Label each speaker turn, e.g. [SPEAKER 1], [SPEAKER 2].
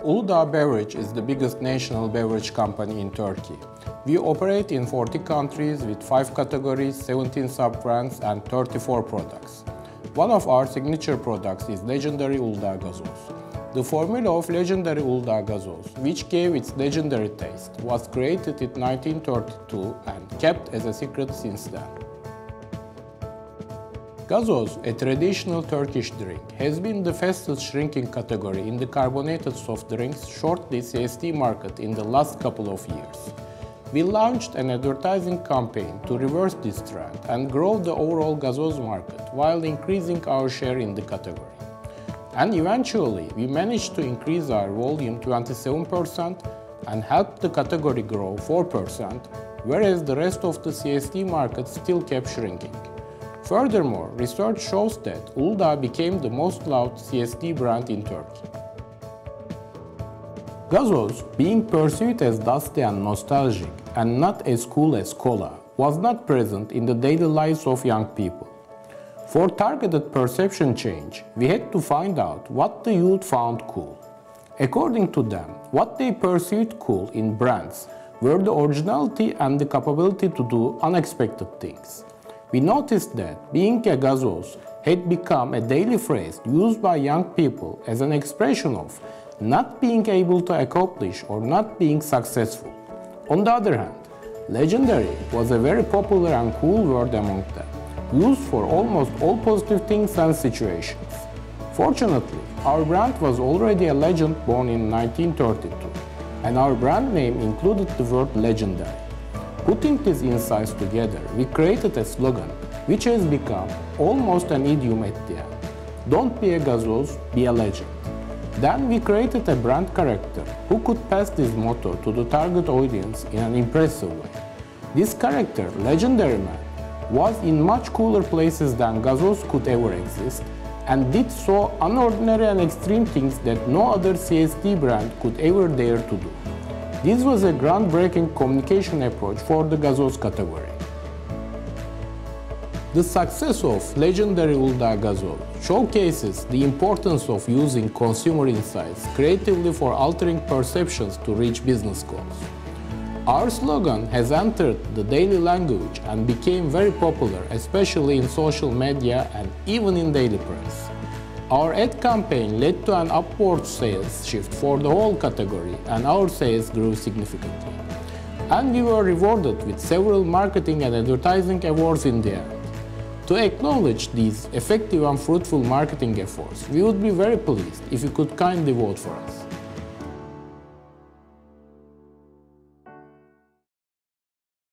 [SPEAKER 1] Uludağ Beverage is the biggest national beverage company in Turkey. We operate in 40 countries with 5 categories, 17 sub-brands and 34 products. One of our signature products is legendary Uludağ Gazoz. The formula of legendary Uludağ Gazoz, which gave its legendary taste, was created in 1932 and kept as a secret since then. Gazoz, a traditional Turkish drink, has been the fastest shrinking category in the carbonated soft drinks shortly CSD market in the last couple of years. We launched an advertising campaign to reverse this trend and grow the overall Gazoz market while increasing our share in the category. And eventually, we managed to increase our volume 27% and help the category grow 4%, whereas the rest of the CSD market still kept shrinking. Furthermore, research shows that Uludağ became the most loved CSD brand in Turkey. Gazoz, being perceived as dusty and nostalgic and not as cool as cola, was not present in the daily lives of young people. For targeted perception change, we had to find out what the youth found cool. According to them, what they perceived cool in brands were the originality and the capability to do unexpected things. We noticed that being a gazoz had become a daily phrase used by young people as an expression of not being able to accomplish or not being successful. On the other hand, legendary was a very popular and cool word among them, used for almost all positive things and situations. Fortunately, our brand was already a legend born in 1932, and our brand name included the word legendary. Putting these insights together, we created a slogan which has become almost an idiom at the end. Don't be a gazoz, be a legend. Then we created a brand character who could pass this motto to the target audience in an impressive way. This character, Legendary Man, was in much cooler places than gazoz could ever exist and did so unordinary and extreme things that no other CSD brand could ever dare to do. This was a groundbreaking communication approach for the gazoz category. The success of legendary Uludağ Gazoz showcases the importance of using consumer insights creatively for altering perceptions to reach business goals. Our slogan has entered the daily language and became very popular, especially in social media and even in daily press. Our ad campaign led to an upward sales shift for the whole category, and our sales grew significantly. And we were rewarded with several marketing and advertising awards in the end. To acknowledge these effective and fruitful marketing efforts, we would be very pleased if you could kindly vote for us.